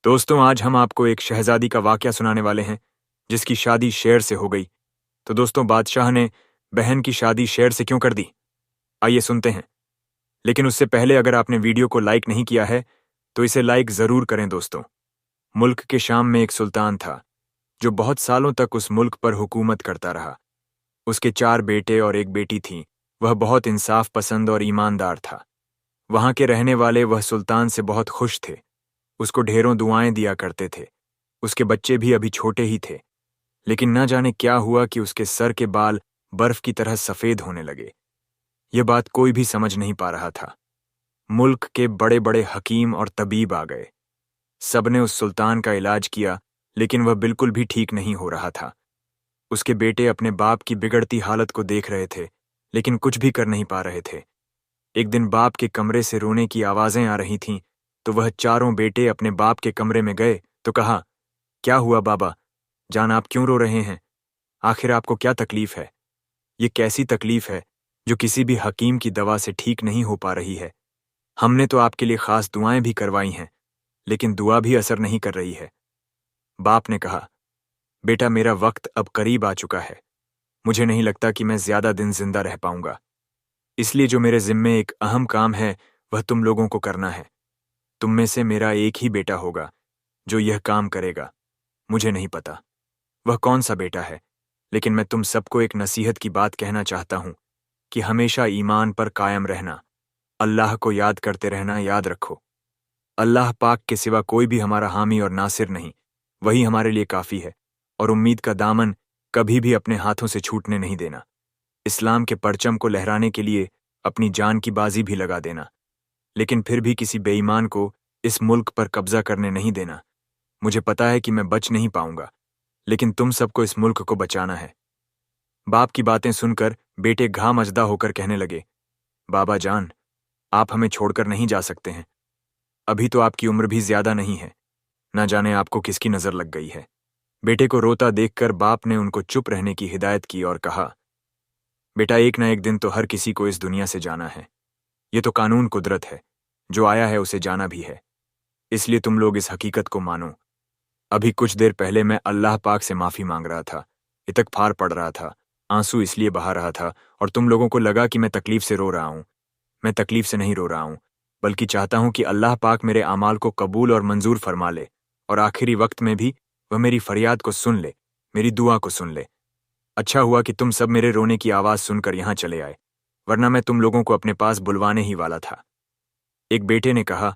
दोस्तों, आज हम आपको एक शहजादी का वाकया सुनाने वाले हैं जिसकी शादी शेर से हो गई। तो दोस्तों, बादशाह ने बहन की शादी शेर से क्यों कर दी? आइए सुनते हैं। लेकिन उससे पहले अगर आपने वीडियो को लाइक नहीं किया है तो इसे लाइक जरूर करें। दोस्तों, मुल्क के शाम में एक सुल्तान था जो बहुत सालों तक उस मुल्क पर हुकूमत करता रहा। उसके 4 बेटे और एक बेटी थी। वह बहुत इंसाफ पसंद और ईमानदार था। वहां के रहने वाले वह सुल्तान से बहुत खुश थे। उसको ढेरों दुआएं दिया करते थे। उसके बच्चे भी अभी छोटे ही थे, लेकिन न जाने क्या हुआ कि उसके सर के बाल बर्फ की तरह सफेद होने लगे। यह बात कोई भी समझ नहीं पा रहा था। मुल्क के बड़े बड़े हकीम और तबीब आ गए। सबने उस सुल्तान का इलाज किया, लेकिन वह बिल्कुल भी ठीक नहीं हो रहा था। उसके बेटे अपने बाप की बिगड़ती हालत को देख रहे थे, लेकिन कुछ भी कर नहीं पा रहे थे। एक दिन बाप के कमरे से रोने की आवाजें आ रही थीं, तो वह चारों बेटे अपने बाप के कमरे में गए तो कहा, क्या हुआ बाबा जान, आप क्यों रो रहे हैं? आखिर आपको क्या तकलीफ है? ये कैसी तकलीफ है जो किसी भी हकीम की दवा से ठीक नहीं हो पा रही है? हमने तो आपके लिए खास दुआएं भी करवाई हैं, लेकिन दुआ भी असर नहीं कर रही है। बाप ने कहा, बेटा मेरा वक्त अब करीब आ चुका है। मुझे नहीं लगता कि मैं ज्यादा दिन जिंदा रह पाऊंगा। इसलिए जो मेरे जिम्मे एक अहम काम है वह तुम लोगों को करना है। तुम में से मेरा एक ही बेटा होगा जो यह काम करेगा। मुझे नहीं पता वह कौन सा बेटा है, लेकिन मैं तुम सबको एक नसीहत की बात कहना चाहता हूं कि हमेशा ईमान पर कायम रहना, अल्लाह को याद करते रहना। याद रखो, अल्लाह पाक के सिवा कोई भी हमारा हामी और नासिर नहीं। वही हमारे लिए काफी है, और उम्मीद का दामन कभी भी अपने हाथों से छूटने नहीं देना। इस्लाम के परचम को लहराने के लिए अपनी जान की बाजी भी लगा देना, लेकिन फिर भी किसी बेईमान को इस मुल्क पर कब्जा करने नहीं देना। मुझे पता है कि मैं बच नहीं पाऊंगा, लेकिन तुम सबको इस मुल्क को बचाना है। बाप की बातें सुनकर बेटे घा मजदा होकर कहने लगे, बाबा जान, आप हमें छोड़कर नहीं जा सकते हैं। अभी तो आपकी उम्र भी ज्यादा नहीं है। न जाने आपको किसकी नजर लग गई है। बेटे को रोता देखकर बाप ने उनको चुप रहने की हिदायत की और कहा, बेटा एक न एक दिन तो हर किसी को इस दुनिया से जाना है। ये तो कानून कुदरत है, जो आया है उसे जाना भी है। इसलिए तुम लोग इस हकीकत को मानो। अभी कुछ देर पहले मैं अल्लाह पाक से माफी मांग रहा था, इतगफार पढ़ रहा था, आंसू इसलिए बहा रहा था, और तुम लोगों को लगा कि मैं तकलीफ से रो रहा हूं। मैं तकलीफ से नहीं रो रहा हूं, बल्कि चाहता हूं कि अल्लाह पाक मेरे आमाल को कबूल और मंजूर फरमा ले, और आखिरी वक्त में भी वह मेरी फरियाद को सुन ले, मेरी दुआ को सुन ले। अच्छा हुआ कि तुम सब मेरे रोने की आवाज सुनकर यहां चले आए, वरना मैं तुम लोगों को अपने पास बुलवाने ही वाला था। एक बेटे ने कहा,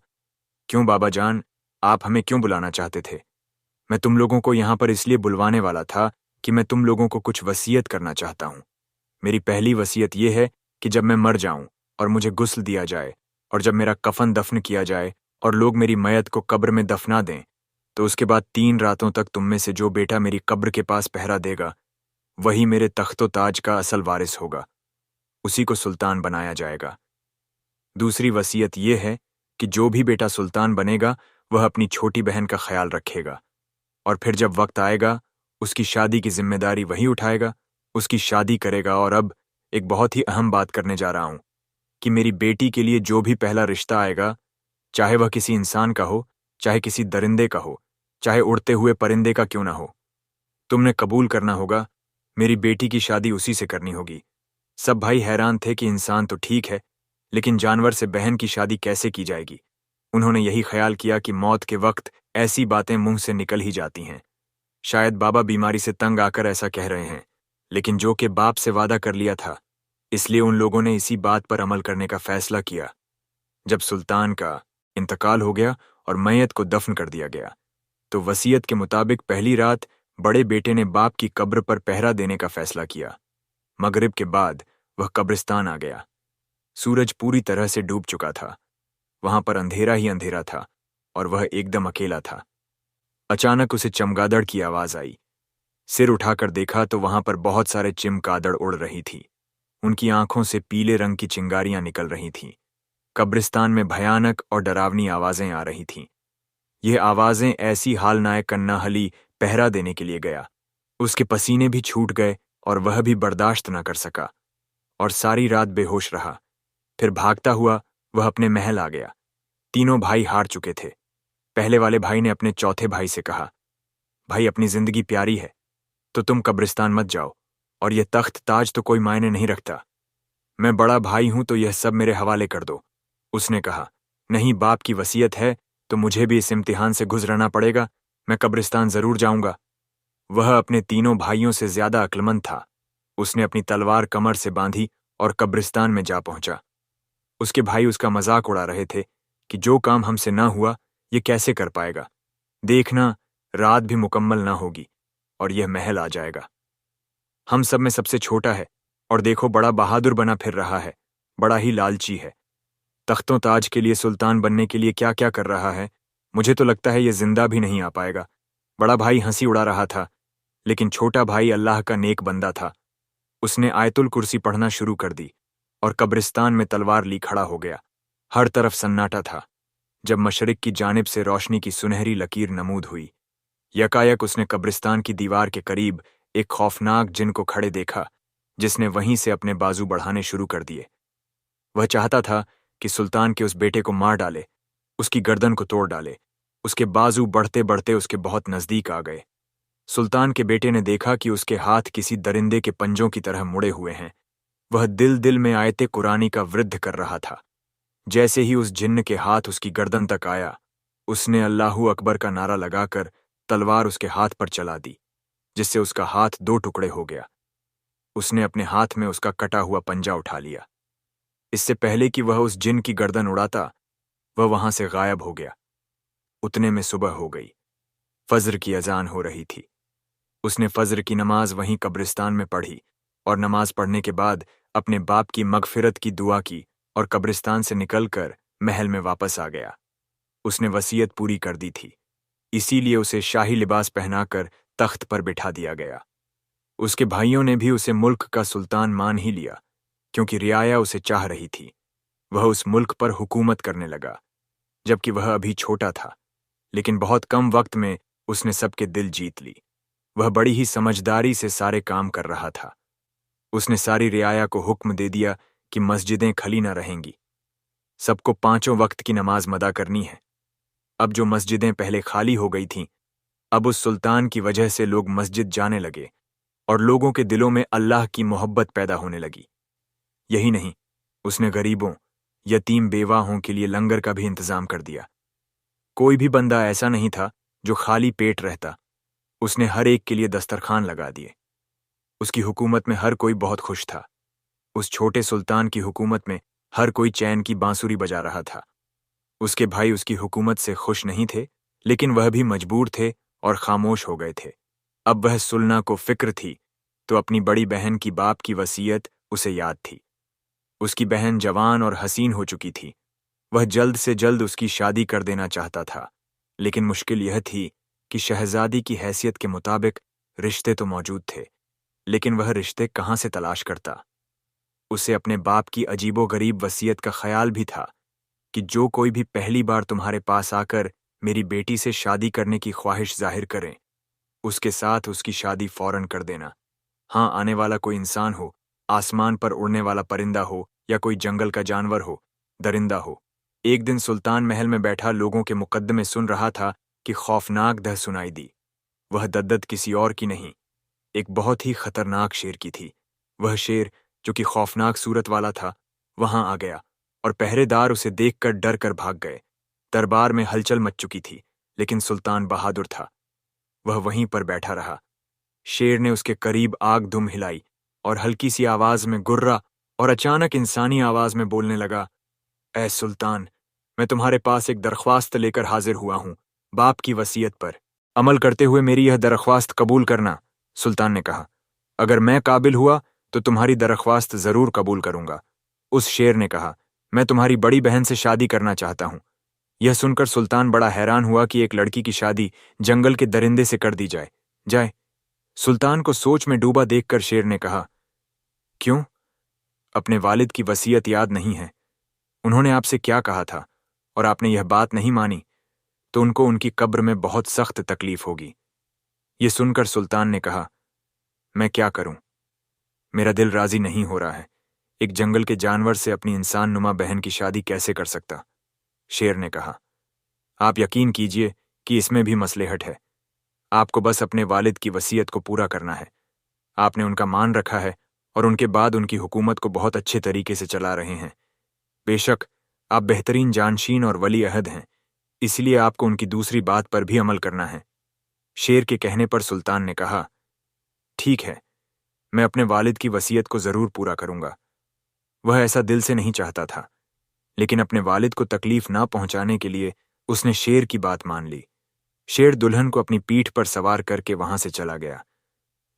क्यों बाबा जान, आप हमें क्यों बुलाना चाहते थे? मैं तुम लोगों को यहां पर इसलिए बुलवाने वाला था कि मैं तुम लोगों को कुछ वसीयत करना चाहता हूं। मेरी पहली वसीयत यह है कि जब मैं मर जाऊं और मुझे गुस्ल दिया जाए, और जब मेरा कफन दफन किया जाए और लोग मेरी मैयत को कब्र में दफना दें, तो उसके बाद 3 रातों तक तुम में से जो बेटा मेरी कब्र के पास पहरा देगा, वही मेरे तख्तो ताज का असल वारिस होगा। उसी को सुल्तान बनाया जाएगा। दूसरी वसीयत यह है कि जो भी बेटा सुल्तान बनेगा वह अपनी छोटी बहन का ख्याल रखेगा, और फिर जब वक्त आएगा उसकी शादी की जिम्मेदारी वही उठाएगा, उसकी शादी करेगा। और अब एक बहुत ही अहम बात करने जा रहा हूं कि मेरी बेटी के लिए जो भी पहला रिश्ता आएगा, चाहे वह किसी इंसान का हो, चाहे किसी दरिंदे का हो, चाहे उड़ते हुए परिंदे का क्यों ना हो, तुमने कबूल करना होगा। मेरी बेटी की शादी उसी से करनी होगी। सब भाई हैरान थे कि इंसान तो ठीक है, लेकिन जानवर से बहन की शादी कैसे की जाएगी। उन्होंने यही ख्याल किया कि मौत के वक्त ऐसी बातें मुंह से निकल ही जाती हैं। शायद बाबा बीमारी से तंग आकर ऐसा कह रहे हैं, लेकिन जो कि बाप से वादा कर लिया था, इसलिए उन लोगों ने इसी बात पर अमल करने का फैसला किया। जब सुल्तान का इंतकाल हो गया और मैयत को दफन कर दिया गया, तो वसीयत के मुताबिक पहली रात बड़े बेटे ने बाप की कब्र पर पहरा देने का फैसला किया। मगरिब के बाद वह कब्रिस्तान आ गया। सूरज पूरी तरह से डूब चुका था। वहां पर अंधेरा ही अंधेरा था, और वह एकदम अकेला था। अचानक उसे चमगादड़ की आवाज आई। सिर उठाकर देखा तो वहां पर बहुत सारे चिमगादड़ उड़ रही थी। उनकी आंखों से पीले रंग की चिंगारियां निकल रही थीं। कब्रिस्तान में भयानक और डरावनी आवाजें आ रही थीं। ये आवाजें ऐसी हालनायक कन्नाहली पहरा देने के लिए गया। उसके पसीने भी छूट गए और वह भी बर्दाश्त न कर सका, और सारी रात बेहोश रहा। फिर भागता हुआ वह अपने महल आ गया। तीनों भाई हार चुके थे। पहले वाले भाई ने अपने चौथे भाई से कहा, भाई अपनी जिंदगी प्यारी है तो तुम कब्रिस्तान मत जाओ, और यह तख्त ताज तो कोई मायने नहीं रखता। मैं बड़ा भाई हूं तो यह सब मेरे हवाले कर दो। उसने कहा, नहीं, बाप की वसीयत है तो मुझे भी इस इम्तिहान से गुजरना पड़ेगा, मैं कब्रिस्तान जरूर जाऊंगा। वह अपने तीनों भाइयों से ज्यादा अक्लमंद था। उसने अपनी तलवार कमर से बांधी और कब्रिस्तान में जा पहुंचा। उसके भाई उसका मजाक उड़ा रहे थे कि जो काम हमसे ना हुआ ये कैसे कर पाएगा, देखना रात भी मुकम्मल ना होगी और यह महल आ जाएगा। हम सब में सबसे छोटा है और देखो बड़ा बहादुर बना फिर रहा है, बड़ा ही लालची है। तख्तों ताज के लिए सुल्तान बनने के लिए क्या क्या कर रहा है, मुझे तो लगता है ये जिंदा भी नहीं आ पाएगा। बड़ा भाई हंसी उड़ा रहा था, लेकिन छोटा भाई अल्लाह का नेक बंदा था। उसने आयतुल कुर्सी पढ़ना शुरू कर दी और कब्रिस्तान में तलवार ली खड़ा हो गया। हर तरफ सन्नाटा था। जब मशरिक की जानिब से रोशनी की सुनहरी लकीर नमूद हुई, यकायक उसने कब्रिस्तान की दीवार के करीब एक खौफनाक जिन को खड़े देखा, जिसने वहीं से अपने बाजू बढ़ाने शुरू कर दिए। वह चाहता था कि सुल्तान के उस बेटे को मार डाले, उसकी गर्दन को तोड़ डाले। उसके बाजू बढ़ते बढ़ते उसके बहुत नजदीक आ गए। सुल्तान के बेटे ने देखा कि उसके हाथ किसी दरिंदे के पंजों की तरह मुड़े हुए हैं। वह दिल दिल में आयते कुरानी का वृद्ध कर रहा था। जैसे ही उस जिन्न के हाथ उसकी गर्दन तक आया, उसने अल्लाहू अकबर का नारा लगाकर तलवार उसके हाथ पर चला दी, जिससे उसका हाथ दो टुकड़े हो गया। उसने अपने हाथ में उसका कटा हुआ पंजा उठा लिया। इससे पहले कि वह उस जिन की गर्दन उड़ाता, वह वहां से गायब हो गया। उतने में सुबह हो गई। फज्र की अजान हो रही थी। उसने फज्र की नमाज वहीं कब्रिस्तान में पढ़ी और नमाज पढ़ने के बाद अपने बाप की मगफिरत की दुआ की और कब्रिस्तान से निकलकर महल में वापस आ गया। उसने वसीयत पूरी कर दी थी, इसीलिए उसे शाही लिबास पहनाकर तख्त पर बिठा दिया गया। उसके भाइयों ने भी उसे मुल्क का सुल्तान मान ही लिया, क्योंकि रियाया उसे चाह रही थी। वह उस मुल्क पर हुकूमत करने लगा, जबकि वह अभी छोटा था, लेकिन बहुत कम वक्त में उसने सबके दिल जीत ली। वह बड़ी ही समझदारी से सारे काम कर रहा था। उसने सारी रियाया को हुक्म दे दिया कि मस्जिदें खली न रहेंगी, सबको पांचों वक्त की नमाज मदा करनी है। अब जो मस्जिदें पहले खाली हो गई थीं, अब उस सुल्तान की वजह से लोग मस्जिद जाने लगे और लोगों के दिलों में अल्लाह की मोहब्बत पैदा होने लगी। यही नहीं, उसने गरीबों, यतीम बेवाहों के लिए लंगर का भी इंतजाम कर दिया। कोई भी बंदा ऐसा नहीं था जो खाली पेट रहता। उसने हर एक के लिए दस्तरखान लगा दिए। उसकी हुकूमत में हर कोई बहुत खुश था। उस छोटे सुल्तान की हुकूमत में हर कोई चैन की बांसुरी बजा रहा था। उसके भाई उसकी हुकूमत से खुश नहीं थे, लेकिन वह भी मजबूर थे और खामोश हो गए थे। अब वह सुलना को फिक्र थी तो अपनी बड़ी बहन की बाप की वसीयत उसे याद थी। उसकी बहन जवान और हसीन हो चुकी थी। वह जल्द से जल्द उसकी शादी कर देना चाहता था, लेकिन मुश्किल यह थी कि शहजादी की हैसियत के मुताबिक रिश्ते तो मौजूद थे, लेकिन वह रिश्ते कहाँ से तलाश करता। उसे अपने बाप की अजीबो-गरीब वसीयत का ख्याल भी था कि जो कोई भी पहली बार तुम्हारे पास आकर मेरी बेटी से शादी करने की ख्वाहिश जाहिर करे, उसके साथ उसकी शादी फौरन कर देना। हाँ, आने वाला कोई इंसान हो, आसमान पर उड़ने वाला परिंदा हो या कोई जंगल का जानवर हो, दरिंदा हो। एक दिन सुल्तान महल में बैठा लोगों के मुकद्दमे सुन रहा था कि खौफनाक दह सुनाई दी। वह दद्दत किसी और की नहीं, एक बहुत ही खतरनाक शेर की थी। वह शेर, जो कि खौफनाक सूरत वाला था, वहां आ गया और पहरेदार उसे देखकर डर कर भाग गए। दरबार में हलचल मच चुकी थी, लेकिन सुल्तान बहादुर था। वह वहीं पर बैठा रहा। शेर ने उसके करीब आग दुम हिलाई और हल्की सी आवाज में गुर्रा और अचानक इंसानी आवाज में बोलने लगा, ऐ सुल्तान, मैं तुम्हारे पास एक दरख्वास्त लेकर हाजिर हुआ हूं। बाप की वसीयत पर अमल करते हुए मेरी यह दरख्वास्त कबूल करना। सुल्तान ने कहा, अगर मैं काबिल हुआ तो तुम्हारी दरख्वास्त जरूर कबूल करूंगा। उस शेर ने कहा, मैं तुम्हारी बड़ी बहन से शादी करना चाहता हूं। यह सुनकर सुल्तान बड़ा हैरान हुआ कि एक लड़की की शादी जंगल के दरिंदे से कर दी जाए। सुल्तान को सोच में डूबा देखकर शेर ने कहा, क्यों? अपने वालिद की वसीयत याद नहीं है? उन्होंने आपसे क्या कहा था और आपने यह बात नहीं मानी तो उनको उनकी कब्र में बहुत सख्त तकलीफ होगी। ये सुनकर सुल्तान ने कहा, मैं क्या करूं? मेरा दिल राजी नहीं हो रहा है। एक जंगल के जानवर से अपनी इंसान नुमा बहन की शादी कैसे कर सकता? शेर ने कहा, आप यकीन कीजिए कि इसमें भी मसलहत है। आपको बस अपने वालिद की वसीयत को पूरा करना है। आपने उनका मान रखा है और उनके बाद उनकी हुकूमत को बहुत अच्छे तरीके से चला रहे हैं। बेशक आप बेहतरीन जानशीन और वली अहद हैं, इसलिए आपको उनकी दूसरी बात पर भी अमल करना है। शेर के कहने पर सुल्तान ने कहा, ठीक है, मैं अपने वालिद की वसीयत को जरूर पूरा करूंगा। वह ऐसा दिल से नहीं चाहता था, लेकिन अपने वालिद को तकलीफ ना पहुंचाने के लिए उसने शेर की बात मान ली। शेर दुल्हन को अपनी पीठ पर सवार करके वहां से चला गया।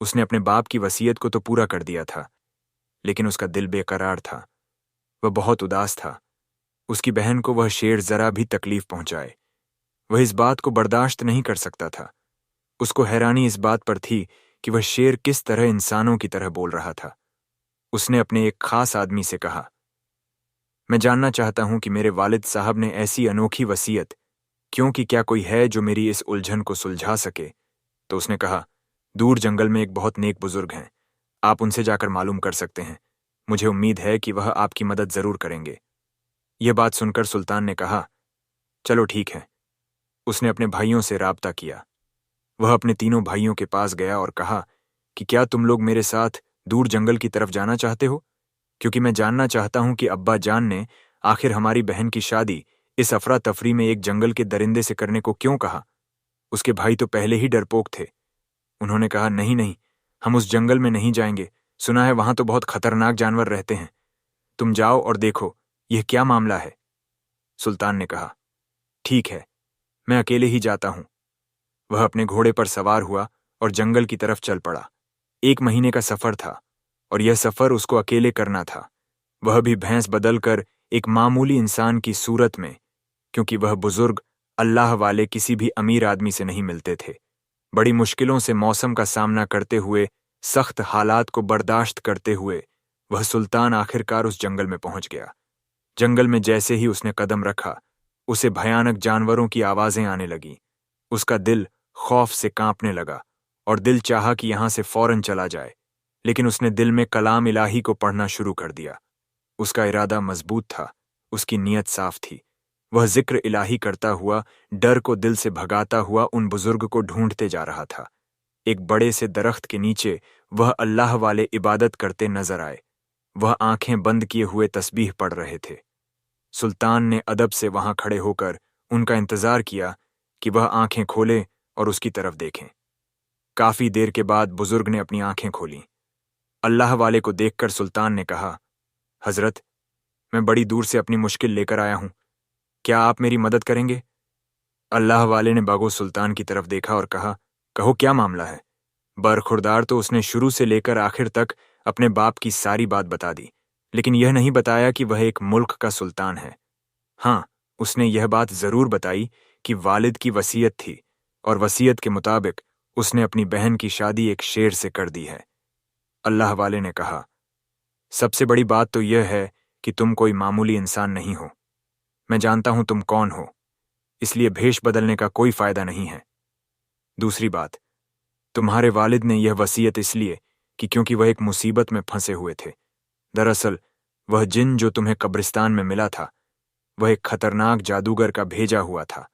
उसने अपने बाप की वसीयत को तो पूरा कर दिया था, लेकिन उसका दिल बेकरार था। वह बहुत उदास था। उसकी बहन को वह शेर जरा भी तकलीफ पहुंचाए, वह इस बात को बर्दाश्त नहीं कर सकता था। उसको हैरानी इस बात पर थी कि वह शेर किस तरह इंसानों की तरह बोल रहा था। उसने अपने एक खास आदमी से कहा, मैं जानना चाहता हूं कि मेरे वालिद साहब ने ऐसी अनोखी वसीयत क्योंकि क्या कोई है जो मेरी इस उलझन को सुलझा सके। तो उसने कहा, दूर जंगल में एक बहुत नेक बुजुर्ग हैं, आप उनसे जाकर मालूम कर सकते हैं। मुझे उम्मीद है कि वह आपकी मदद जरूर करेंगे। यह बात सुनकर सुल्तान ने कहा, चलो ठीक है। उसने अपने भाइयों से राब्ता किया। वह अपने तीनों भाइयों के पास गया और कहा कि क्या तुम लोग मेरे साथ दूर जंगल की तरफ जाना चाहते हो? क्योंकि मैं जानना चाहता हूं कि अब्बा जान ने आखिर हमारी बहन की शादी इस अफरा तफरी में एक जंगल के दरिंदे से करने को क्यों कहा। उसके भाई तो पहले ही डरपोक थे। उन्होंने कहा, नहीं नहीं, हम उस जंगल में नहीं जाएंगे। सुना है वहां तो बहुत खतरनाक जानवर रहते हैं। तुम जाओ और देखो यह क्या मामला है। सुल्तान ने कहा, ठीक है, मैं अकेले ही जाता हूं। वह अपने घोड़े पर सवार हुआ और जंगल की तरफ चल पड़ा। 1 महीने का सफर था और यह सफर उसको अकेले करना था, वह भी भैंस बदलकर एक मामूली इंसान की सूरत में, क्योंकि वह बुजुर्ग अल्लाह वाले किसी भी अमीर आदमी से नहीं मिलते थे। बड़ी मुश्किलों से मौसम का सामना करते हुए, सख्त हालात को बर्दाश्त करते हुए वह सुल्तान आखिरकार उस जंगल में पहुंच गया। जंगल में जैसे ही उसने कदम रखा, उसे भयानक जानवरों की आवाजें आने लगीं। उसका दिल खौफ से कांपने लगा और दिल चाहा कि यहां से फौरन चला जाए, लेकिन उसने दिल में कलाम इलाही को पढ़ना शुरू कर दिया। उसका इरादा मजबूत था, उसकी नीयत साफ थी। वह जिक्र इलाही करता हुआ, डर को दिल से भगाता हुआ उन बुजुर्ग को ढूंढते जा रहा था। एक बड़े से दरख्त के नीचे वह अल्लाह वाले इबादत करते नजर आए। वह आंखें बंद किए हुए तस्बीह पढ़ रहे थे। सुल्तान ने अदब से वहां खड़े होकर उनका इंतजार किया कि वह आंखें खोले और उसकी तरफ देखें। काफी देर के बाद बुजुर्ग ने अपनी आंखें खोलीं। अल्लाह वाले को देखकर सुल्तान ने कहा, हजरत, मैं बड़ी दूर से अपनी मुश्किल लेकर आया हूं, क्या आप मेरी मदद करेंगे? अल्लाह वाले ने बागो सुल्तान की तरफ देखा और कहा, कहो क्या मामला है? बरखुरदार तो उसने शुरू से लेकर आखिर तक अपने बाप की सारी बात बता दी, लेकिन यह नहीं बताया कि वह एक मुल्क का सुल्तान है। हाँ, उसने यह बात जरूर बताई कि वालिद की वसीयत थी और वसीयत के मुताबिक उसने अपनी बहन की शादी एक शेर से कर दी है। अल्लाह वाले ने कहा, सबसे बड़ी बात तो यह है कि तुम कोई मामूली इंसान नहीं हो। मैं जानता हूं तुम कौन हो, इसलिए भेष बदलने का कोई फायदा नहीं है। दूसरी बात, तुम्हारे वालिद ने यह वसीयत इसलिए कि क्योंकि वह एक मुसीबत में फंसे हुए थे। दरअसल वह जिन जो तुम्हें कब्रिस्तान में मिला था, वह एक खतरनाक जादूगर का भेजा हुआ था।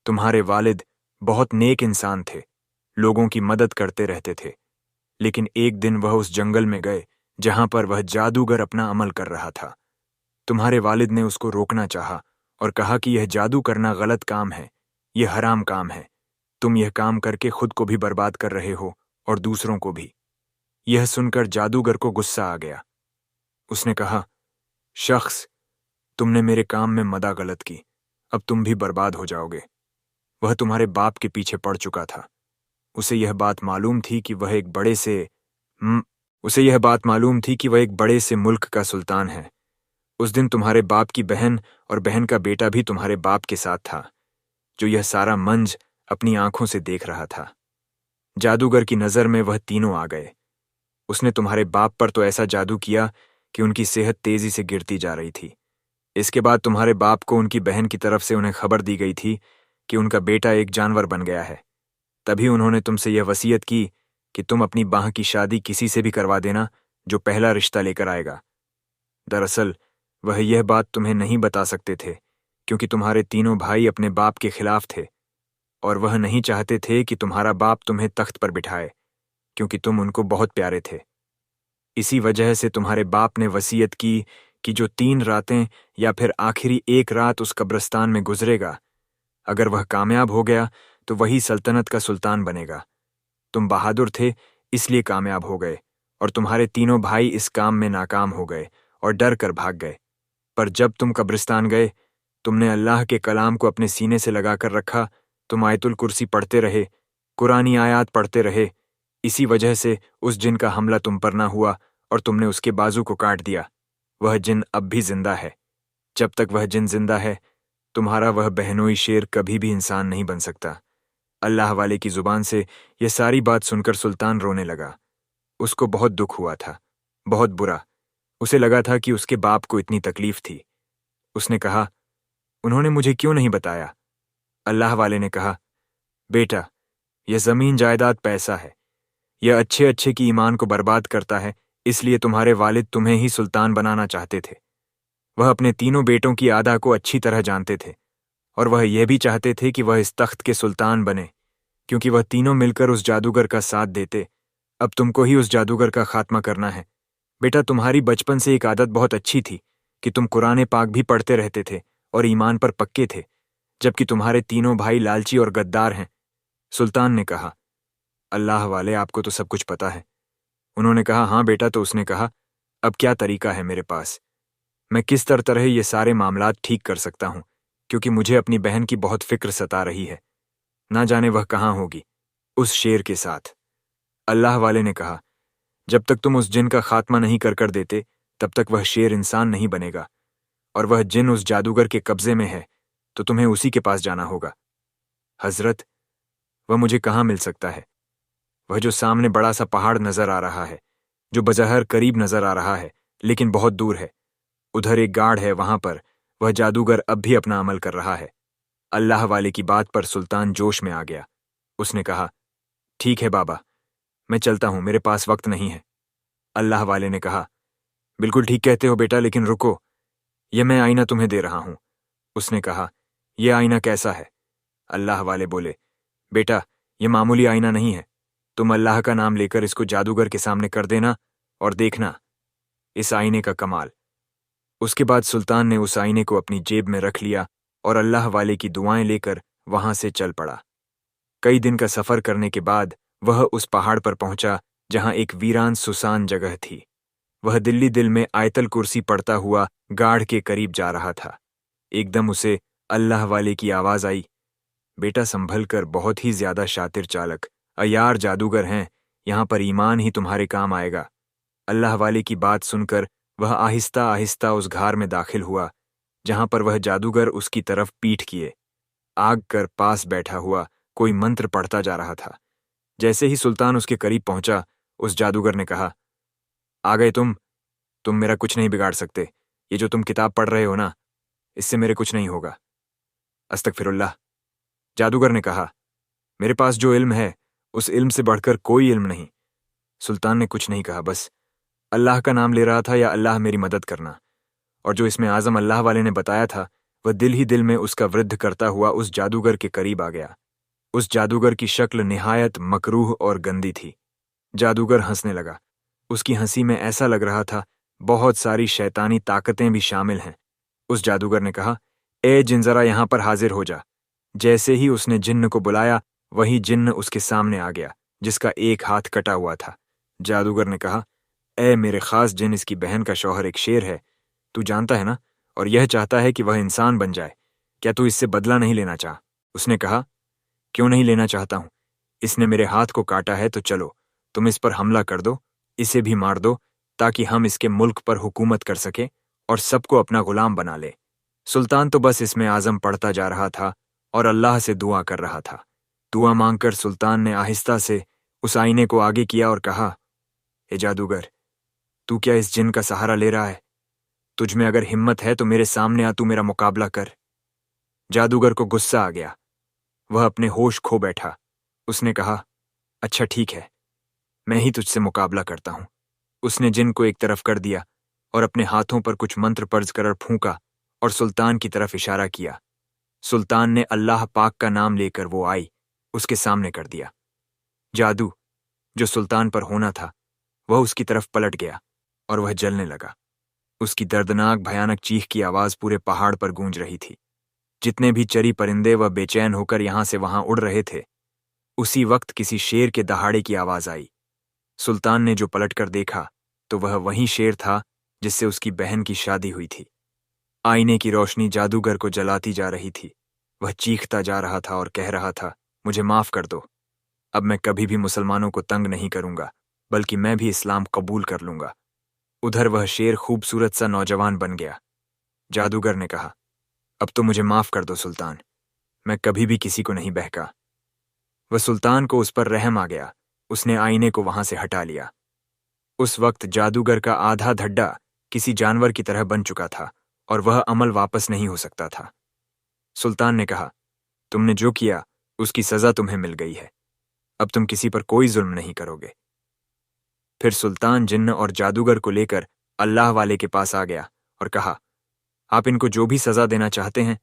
तुम्हारे वालिद बहुत नेक इंसान थे, लोगों की मदद करते रहते थे, लेकिन एक दिन वह उस जंगल में गए जहां पर वह जादूगर अपना अमल कर रहा था। तुम्हारे वालिद ने उसको रोकना चाहा और कहा कि यह जादू करना गलत काम है, यह हराम काम है। तुम यह काम करके खुद को भी बर्बाद कर रहे हो और दूसरों को भी। यह सुनकर जादूगर को गुस्सा आ गया। उसने कहा, शख्स, तुमने मेरे काम में मदा गलत की, अब तुम भी बर्बाद हो जाओगे। वह तुम्हारे बाप के पीछे पड़ चुका था। उसे यह बात मालूम थी कि वह एक बड़े से मुल्क का सुल्तान है। उस दिन तुम्हारे बाप की बहन और बहन का बेटा भी तुम्हारे बाप के साथ था, जो यह सारा मंज अपनी आंखों से देख रहा था। जादूगर की नजर में वह तीनों आ गए। उसने तुम्हारे बाप पर तो ऐसा जादू किया कि उनकी सेहत तेजी से गिरती जा रही थी। इसके बाद तुम्हारे बाप को उनकी बहन की तरफ से उन्हें खबर दी गई थी कि उनका बेटा एक जानवर बन गया है। तभी उन्होंने तुमसे यह वसीयत की कि तुम अपनी बाह की शादी किसी से भी करवा देना जो पहला रिश्ता लेकर आएगा। दरअसल वह यह बात तुम्हें नहीं बता सकते थे کیونکہ تمہارے تینوں بھائی اپنے باپ کے خلاف تھے اور وہ نہیں چاہتے تھے کہ تمہارا باپ تمہیں تخت پر بٹھائے کیونکہ تم ان کو بہت پیارے تھے۔ اسی وجہ سے تمہارے باپ نے وصیت کی کہ جو 3 راتیں یا پھر آخری 1 رات اس قبرستان میں گزرے گا، اگر وہ کامیاب ہو گیا تو وہی سلطنت کا سلطان بنے گا۔ تم بہادر تھے اس لیے کامیاب ہو گئے، اور تمہارے تینوں بھائی اس کام میں ناکام ہو گئے اور ڈر کر بھاگ گئے۔ پر جب تم قبرستان گئے، تم نے اللہ کے کلام کو اپنے سینے سے لگا کر رکھا، تم آیت الکرسی پڑھتے رہے، قرآنی آیات پڑھتے رہے۔ اسی وجہ سے اس جن کا حملہ تم پر نہ ہوا اور تم نے اس کے بازو کو کاٹ دیا۔ وہ جن اب بھی زندہ ہے۔ جب تک وہ جن زندہ ہے، تمہارا وہ بہنوئی شیر کبھی بھی انسان نہیں بن سکتا۔ اللہ والے کی زبان سے یہ ساری بات سن کر سلطان رونے لگا۔ اس کو بہت دکھ ہوا تھا، بہت برا۔ اسے لگا تھا کہ اس کے باپ کو اتنی تکلیف تھی۔ اس نے کہا، انہوں نے مجھے کیوں نہیں بتایا؟ اللہ والے نے کہا، بیٹا، یہ زمین جائیداد پیسہ ہے، یہ اچھے اچھے کی ایمان کو برباد کرتا ہے، اس لیے تمہارے والد تمہیں ہی سلطان بنانا چاہتے تھے۔ وہ اپنے تینوں بیٹوں کی عادہ کو اچھی طرح جانتے تھے، اور وہ یہ بھی چاہتے تھے کہ وہ اس تخت کے سلطان بنے، کیونکہ وہ تینوں مل کر اس جادوگر کا ساتھ دیتے۔ اب تم کو ہی اس جادوگر کا خاتمہ کرنا ہے۔ بیٹا، تمہاری بچپن سے ایک عادت بہت اچھی تھی کہ تم قرآن پاک بھی پڑھتے رہتے تھے اور ایمان پر پکے تھے، جبکہ تمہارے تینوں بھائی لالچی اور غدار ہیں۔ سلطان نے کہا، اللہ والے، آپ کو تو سب کچھ پتا ہے۔ انہوں نے کہا، ہاں بیٹا۔ تو اس نے کہا، اب کیا طریقہ ہے میرے پاس؟ میں کس طرح یہ سارے معاملات ٹھیک کر سکتا ہوں، کیونکہ مجھے اپنی بہن کی بہت فکر ستا رہی ہے، نہ جانے وہ کہاں ہوگی اس شیر کے ساتھ۔ اللہ والے نے کہا، جب تک تم اس جن کا خاتمہ نہیں کر دیتے تب تک وہ شیر انسان نہیں بنے گا، اور وہ جن اس جادوگر کے قبضے میں ہے تو تمہیں اسی کے پاس جانا ہوگا۔ حضرت، وہ مجھے کہاں مل سکتا ہے؟ وہ جو سامنے بڑا سا پہاڑ نظر آ رہا ہے، جو بظاہر قریب نظر آ رہا ہے لیکن بہت دور ہے، ادھر ایک گاڑ ہے، وہاں پر وہ جادوگر اب بھی اپنا عمل کر رہا ہے۔ اللہ والے کی بات پر سلطان جوش میں آ گیا۔ اس نے کہا، ٹھیک ہے بابا، میں چلتا ہوں، میرے پاس وقت نہیں ہے۔ اللہ والے نے کہا، بالکل ٹھیک کہتے ہو بیٹا، لیکن رکو، یہ میں آئینہ تمہیں دے رہا ہوں۔ اس نے کہا، یہ آئینہ کیسا ہے؟ اللہ والے بولے، بیٹا، یہ معمولی آئینہ نہیں ہے، تم اللہ کا نام لے کر اس کو جادوگر کے سامنے کر دینا اور دیکھنا اس آئینے کا کمال۔ اس کے بعد سلطان نے اس آئینے کو اپنی جیب میں رکھ لیا اور اللہ والے کی دعائیں لے کر وہاں سے چل پڑا۔ کئی دن کا سفر کرنے کے بعد وہ اس پہاڑ پر پہنچا جہاں ایک ویران سسان جگہ تھی۔ وہ دلی دل میں آیت الکرسی پڑھتا ہوا گاڑھ کے قریب جا رہا تھا۔ ایک دم اسے اللہ والے کی آواز آئی، بیٹا سنبھل کر، بہت ہی زیادہ شاطر چالک، عیار جادوگر ہیں، یہاں پر ایمان ہی تمہارے کام آئے گا۔ اللہ والے کی بات سن کر وہ آہستہ آہستہ اس گھار میں داخل ہوا جہاں پر وہ جادوگر اس کی طرف پیٹھ کیے آگ کر پاس بیٹھا ہوا کوئی منتر پڑھتا جا رہا تھا۔ جیسے ہی سلطان اس کے قریب پہنچا، اس جادوگر نے کہا، آ گئے تم میرا کچھ نہیں بگاڑ سکتے، یہ جو تم کتاب پڑھ رہے ہو نا، اس سے میرے کچھ نہیں ہوگا۔ استغفر اللہ۔ جادوگر نے کہا، میرے پاس جو علم ہے اس علم سے بڑھ کر کوئی علم نہیں۔ سلطان نے کچھ نہیں کہا، بس اللہ کا نام لے رہا تھا، یا اللہ میری مدد کرنا، اور جو اس میں اعظم اللہ والے نے بتایا تھا وہ دل ہی دل میں اس کا ورد کرتا ہوا اس جادوگر کے قریب آ گیا۔ اس جادوگر کی شکل نہایت مکروہ اور گندی تھی۔ جادوگر ہنسنے لگا۔ اس کی ہنسی میں ایسا لگ رہا تھا بہت ساری شیطانی طاقتیں بھی شامل ہیں۔ اس جادوگر نے کہا، اے جن، ذرا یہاں پر حاضر ہو جا۔ جیسے ہی اس نے جن کو بلایا، وہی جن اس کے سامنے آ گیا جس کا ایک ہاتھ کٹا ہوا تھا۔ جادوگر نے کہا، اے میرے خاص جن، اس کی بہن کا شوہر ایک شیر ہے، تو جانتا ہے نا، اور یہ چاہتا ہے کہ وہ انسان بن جائے، کیا تو اس سے بدلہ نہیں لینا چاہ؟ اس نے کہا، کیوں نہیں لینا چاہتا ہوں، اس نے میرے ہاتھ کو کاٹا ہے، تو چلو تم اس پر حملہ کر دو، اسے بھی مار دو، تاکہ ہم اس کے ملک پر حکومت کر سکیں اور سب کو اپنا غلام بنا لے۔ سلطان تو بس اس میں اعظم پڑھتا جا رہا تھا اور اللہ سے دعا کر رہا تھا۔ دعا مانگ کر سلطان نے آہستہ سے اس آئینے کو آگے کیا اور کہا، اے جادوگر، تو کیا اس جن کا سہارا لے رہا ہے؟ تجھ میں اگر ہمت ہے تو میرے سامنے آ، تو میرا مقابلہ کر۔ جادوگر کو غصہ آ گیا، وہ اپنے ہوش کھو بیٹھا۔ اس نے کہا، اچھا ٹھیک ہے، میں ہی تجھ سے مقابلہ کرتا ہوں۔ اس نے جن کو ایک طرف کر دیا اور اپنے ہاتھوں پر کچھ منتر پڑھ کر پھونکا، اور سلطان کی طرف اشارہ کیا۔ سلطان نے اللہ پاک کا نام لے کر وہ آئی اس کے سامنے کر دیا۔ جادو جو سلطان پر ہونا تھا وہ اس کی طرف پلٹ گیا اور وہ جلنے لگا۔ اس کی دردناک بھیانک چیخ کی آواز پورے پہاڑ پر گونج رہی تھی۔ جتنے بھی چری پرندے و بے چین ہو کر یہاں سے وہاں اڑ رہے تھے، اسی وقت کسی شیر کے دہاڑے کی آواز آئی۔ سلطان نے جو پلٹ کر دیکھا تو وہ وہی شیر تھا جس سے اس کی بہن کی شادی ہوئی تھی۔ آئینے کی روشنی جادوگر کو جلاتی جا رہی تھی۔ وہ چیختا جا رہا تھا اور کہہ رہا تھا، مجھے معاف کر دو، اب میں کبھی بھی مسلمانوں کو تنگ نہیں کروں گا، بلکہ میں بھی اسلام قبول کر لوں گا۔ ادھر وہ شیر خوبصورت سا نوجوان بن گیا۔ جادوگر نے کہا، اب تو مجھے معاف کر دو سلطان، میں کبھی بھی کسی کو نہیں بہکا۔ وہ سلطان کو اس پر رحم آ گیا، اس نے آئینے کو وہاں سے ہٹا لیا۔ اس وقت جادوگر کا آدھا دھڈا کسی جانور کی طرح بن چکا تھا اور وہ عمل واپس نہیں ہو سکتا تھا۔ سلطان نے کہا، تم نے جو کیا اس کی سزا تمہیں مل گئی ہے، اب تم کسی پر کوئی ظلم نہیں کرو گے۔ پھر سلطان جن اور جادوگر کو لے کر اللہ والے کے پاس آ گیا اور کہا، آپ ان کو جو بھی سزا دینا چاہتے ہیں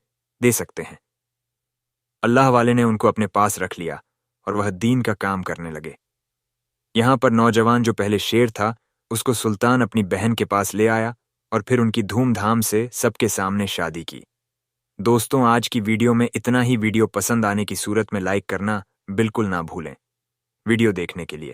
دے سکتے ہیں۔ اللہ والے نے ان کو اپنے پاس رکھ لیا اور وہ دین کا کام کرنے لگے۔ یہاں پر نوجوان جو پہلے شیر تھا اس کو سلطان اپنی بہن کے پاس لے آیا اور پھر ان کی دھوم دھام سے سب کے سامنے شادی کی۔ دوستوں، آج کی ویڈیو میں اتنا ہی۔ ویڈیو پسند آنے کی صورت میں لائک کرنا بالکل نہ بھولیں۔ ویڈیو دیکھنے کے لیے